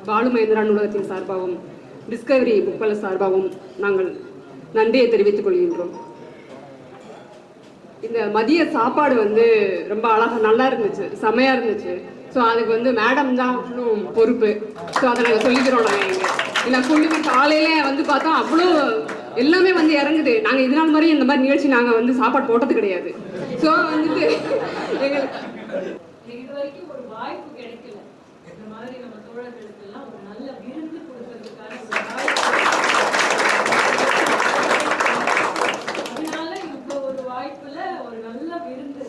பாலு மகேந்திரா நூலகத்தின் சார்பாகவும் டிஸ்கவரி புக்வல சார்பாகவும் நாங்கள் நன்றியை தெரிவித்துக் கொள்கின்றோம். இந்த மதிய சாப்பாடு வந்து ரொம்ப அழகா நல்லா இருந்துச்சு, செமையா இருந்துச்சு. ஸோ அதுக்கு மேடம் தான் இன்னும் பொறுப்பு. ஸோ அதை நாங்கள் சொல்லிக்கிறோம். நாங்கள் குழுவி காலையில பார்த்தா அவ்வளோ எல்லாமே இறங்குது. நாங்கள் இதனால் மாதிரி இந்த மாதிரி நிகழ்ச்சி நாங்கள் சாப்பாடு போட்டது கிடையாது. ஸோ எங்களுக்கு இது வரைக்கும் ஒரு வாய்ப்பு கிடைக்கல. இந்த மாதிரி நம்ம தோழர்களுக்கு எல்லாம் ஒரு நல்ல விருந்து கொடுக்கறதுக்கான ஒரு வாய்ப்பு. அதனால இப்போ ஒரு வாய்ப்புல ஒரு நல்ல விருந்து,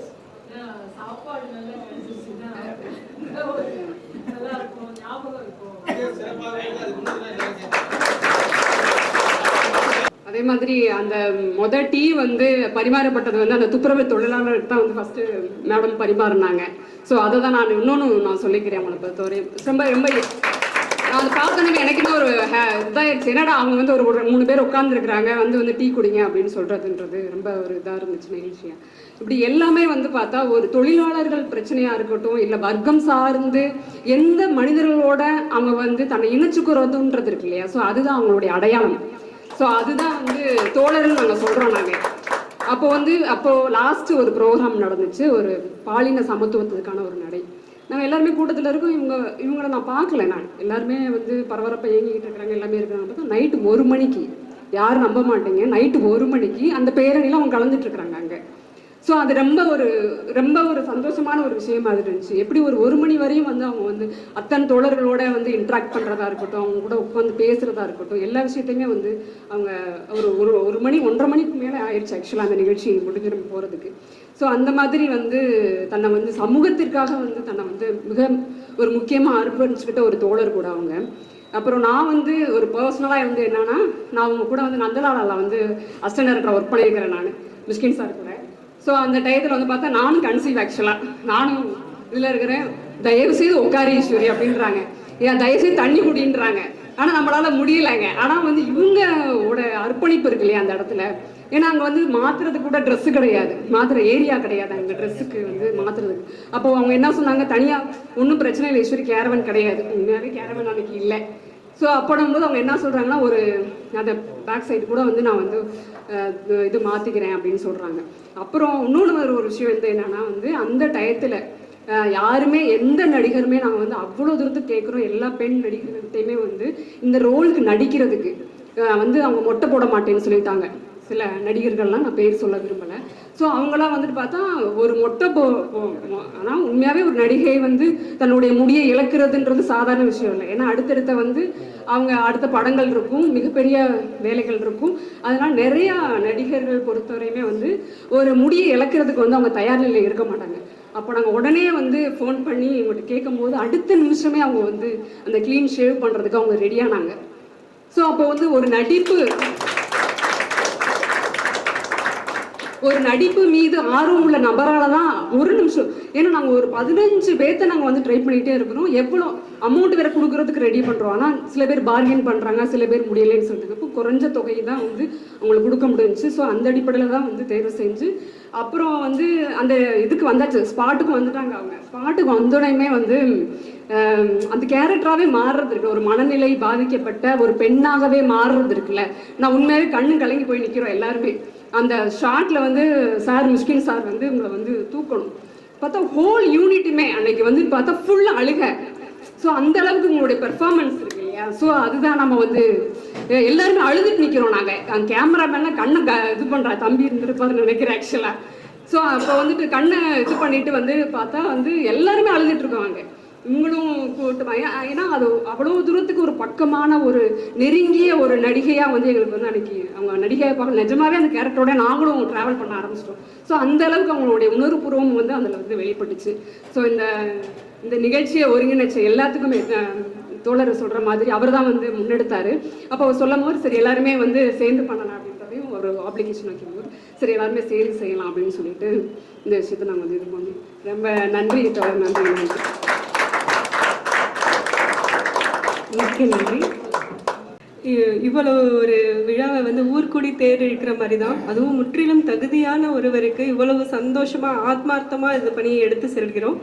சாப்பாடு நல்லா கிடைச்சிச்சுன்னா நல்லா இருக்கும், ஞாபகம் இருக்கும். அதே மாதிரி அந்த டீ பரிமாறப்பட்டது அந்த துப்புரவு தொழிலாளருக்கு தான் ஃபர்ஸ்ட் மேடம் பரிமாறினாங்க. ஸோ அதை தான் நான் சொல்லிக்கிறேன். அவங்களை பொறுத்தவரை ரொம்ப ரொம்ப அதை பார்த்தோன்னே எனக்குமே ஒரு இதாகிடுச்சு. என்னடா அவங்க ஒரு 3 பேர் உட்காந்துருக்குறாங்க டீ குடிங்க அப்படின்னு சொல்கிறதுன்றது ரொம்ப ஒரு இதாக இருந்துச்சு நிகழ்ச்சியாக. இப்படி எல்லாமே பார்த்தா ஒரு தொழிலாளர்கள் பிரச்சனையாக இருக்கட்டும், இல்லை வர்க்கம் சார்ந்து எந்த மனிதர்களோட அவங்க தன்னை இணைச்சுக்கிறதுன்றது இருக்கு இல்லையா. ஸோ அதுதான் அவங்களுடைய அடையாளம். ஸோ அதுதான் தோழர்கள் நாங்கள் சொல்கிறோம். அப்போ லாஸ்ட் ஒரு ப்ரோக்ராம் நடந்துச்சு, ஒரு பாலின சமத்துவத்துக்கான ஒரு நடை. நாங்கள் எல்லாருமே கூட்டத்தில் இருக்கோம். இவங்களை நான் பார்க்கல. நான் எல்லாருமே பரபரப்பாக இயங்கிக்கிட்டு இருக்கிறாங்க, எல்லாமே இருக்கிறாங்க. பார்த்தா நைட்டு 1 மணிக்கு, யாரும் நம்ப மாட்டீங்க, நைட்டு 1 மணிக்கு அந்த பேரணியில் அவங்க கலந்துட்டு இருக்கிறாங்க அங்கே. ஸோ அது ரொம்ப ஒரு சந்தோஷமான ஒரு விஷயமா இருந்துச்சு. எப்படி ஒரு 1 மணி வரையும் அவங்க அத்தனை தோழர்களோட இன்ட்ராக்ட் பண்ணுறதா இருக்கட்டும், அவங்க கூட உட்காந்து பேசுகிறதா இருக்கட்டும், எல்லா விஷயத்தையுமே அவங்க ஒரு மணி 1:30 மணிக்கு மேலே ஆயிடுச்சு ஆக்சுவலாக அந்த நிகழ்ச்சி முடிஞ்சு போகிறதுக்கு. ஸோ அந்த மாதிரி தன்னை சமூகத்திற்காக தன்னை மிக ஒரு முக்கியமாக அர்ப்பணிச்சுக்கிட்ட ஒரு தோழர் கூட அவங்க. அப்புறம் நான் ஒரு பர்சனலாக என்னன்னா, நான் அவங்க கூட நந்தலாலாவில் அசிஸ்டன்ட் டைரக்டர் ஒர்க் பண்ணியிருக்கிறேன் நான், மிஸ்கின் சார் கூட. ஸோ அந்த டயத்தில் பார்த்தா நானும் கன்சீவ் ஆக்சுவலாக. நானும் இதில் இருக்கிறேன். தயவு செய்து உட்காரி ஈஸ்வரி அப்படின்றாங்க, ஏன் தயவுசெய்து தண்ணி குடின்றாங்க. ஆனால் நம்மளால் முடியலைங்க. ஆனால் இவங்களோட அர்ப்பணிப்பு இருக்கு இல்லையா அந்த இடத்துல. ஏன்னா அங்கே மாற்றுறதுக்கு கூட ட்ரெஸ்ஸு கிடையாது, மாற்றுற ஏரியா கிடையாது அங்கே ட்ரெஸ்ஸுக்கு மாற்றுறதுக்கு. அப்போது அவங்க என்ன சொன்னாங்க, தனியாக ஒன்றும் பிரச்சனை இல்லை ஈஸ்வரி, கேரவன் கிடையாது, உண்மையாகவே கேரவன் அன்னைக்கு இல்லை. ஸோ அப்போடும்போது அவங்க என்ன சொல்கிறாங்கன்னா, ஒரு அந்த பேக் சைடு கூட நான் இது மாற்றிக்கிறேன் அப்படின்னு சொல்கிறாங்க. அப்புறம் இன்னொன்று ஒரு விஷயம் என்னன்னா, அந்த டயத்தில் யாருமே எந்த நடிகருமே நாங்கள் அவ்வளோ தூரத்துக்கு கேட்குறோம். எல்லா பெண் நடிகர்கள்ட்டையுமே இந்த ரோலுக்கு நடிக்கிறதுக்கு அவங்க மொட்டை போட மாட்டேன்னு சொல்லிட்டாங்க. சில நடிகர்கள்லாம் நான் பேர் சொல்ல விரும்பலை. ஸோ அவங்களாம் பார்த்தா ஒரு மொட்டை ஆனால் உண்மையாகவே ஒரு நடிகை தன்னுடைய முடியை இழக்கிறதுன்றது சாதாரண விஷயம் இல்லை. ஏன்னா அடுத்தடுத்த அவங்க அடுத்த படங்கள் இருக்கும், மிகப்பெரிய வேலைகள் இருக்கும். அதனால் நிறையா நடிகர்கள் பொறுத்தவரையுமே ஒரு முடியை இழக்கிறதுக்கு அவங்க தயார் நிலையில் இருக்க மாட்டாங்க. அப்போ நாங்கள் உடனே ஃபோன் பண்ணி இவங்கள்ட்ட கேட்கும் போது அடுத்த நிமிஷமே அவங்க அந்த க்ளீன் ஷேவ் பண்ணுறதுக்கு அவங்க ரெடியானாங்க. ஸோ அப்போ ஒரு நடிப்பு மீது ஆர்வம் உள்ள நபரால் தான் ஒரு நிமிஷம். ஏன்னா நாங்கள் ஒரு 15 பேர்த்த நாங்கள் ட்ரை பண்ணிகிட்டே இருக்கிறோம். எவ்வளோ அமௌண்ட் வேறு கொடுக்குறதுக்கு ரெடி பண்ணுறோம். ஆனால் சில பேர் பார்கெயின் பண்ணுறாங்க, சில பேர் முடியலைன்னு சொல்லிட்டு அப்போ குறைஞ்ச தொகையை தான் அவங்களுக்கு கொடுக்க முடிஞ்சிச்சு. ஸோ அந்த அடிப்படையில் தான் தேர்வு செஞ்சு அப்புறம் அந்த இதுக்கு வந்தாச்சு, ஸ்பாட்டுக்கு வந்துட்டாங்க. அவங்க ஸ்பாட்டுக்கு வந்தோடனே அந்த கேரக்டராகவே மாறுறது இருக்கு. ஒரு மனநிலை பாதிக்கப்பட்ட ஒரு பெண்ணாகவே மாறுறது இருக்குல்ல. நான் உண்மையாகவே கண்ணு கலங்கி போய் நிற்கிறோம் எல்லாருமே. அந்த ஷார்ட்ல சார் மிஸ்கின் சார் உங்களை தூக்கணும் பார்த்தா ஹோல் யூனிட்டுமே அன்னைக்கு பார்த்தா ஃபுல்லாக அழுக. ஸோ அந்த அளவுக்கு உங்களுடைய பெர்ஃபார்மன்ஸ் இருக்கு இல்லையா. ஸோ அதுதான் நம்ம எல்லாருமே அழுதுட்டு நிற்கிறோம். நாங்கள் கேமராமேன்லாம் கண்ணை இது பண்ணுறா தம்பி இருந்திருப்பாருன்னு நினைக்கிறேன் ஆக்சுவலாக. ஸோ அப்போ கண்ணை இது பண்ணிட்டு பார்த்தா எல்லாருமே அழுதுட்டு இருக்கோம். இவங்களும் கூட்டுவாங்க. ஏன்னா அது அவ்வளோ தூரத்துக்கு ஒரு பக்கமான ஒரு நெருங்கிய ஒரு நடிகையாக எங்களுக்கு அன்னைக்கு அவங்க நடிகையை பார்க்க நிஜமாவே அந்த கேரக்டரோட நாங்களும் ட்ராவல் பண்ண ஆரம்பிச்சிட்டோம். ஸோ அந்த அளவுக்கு அவங்களுடைய உணர்வுபூர்வம் அதில் வெளிப்பட்டுச்சு. ஸோ இந்த நிகழ்ச்சியை ஒருங்கிணைச்ச எல்லாத்துக்குமே தோழர் சொல்கிற மாதிரி அவர் தான் முன்னெடுத்தார். அப்போ அவர் சொல்லும் போது சரி எல்லாருமே சேர்ந்து பண்ணலாம் அப்படின்றதையும் ஒரு அப்ளிகேஷன் வைக்கும்போது சரி எல்லாருமே சேர்ந்து செய்யலாம் அப்படின்னு சொல்லிட்டு இந்த விஷயத்தை நாங்கள் இது பண்ணோம். ரொம்ப நன்றி தோழர், நன்றி நன்றி. மிக்க நன்றி. இவ்வளவு ஒரு விழாவை ஊர்கூடி தேர் இழுக்கிற மாதிரி தான், அதுவும் முற்றிலும் தகுதியான ஒருவருக்கு இவ்வளவு சந்தோஷமா ஆத்மார்த்தமா இந்த பணியை எடுத்து செல்கிறோம்.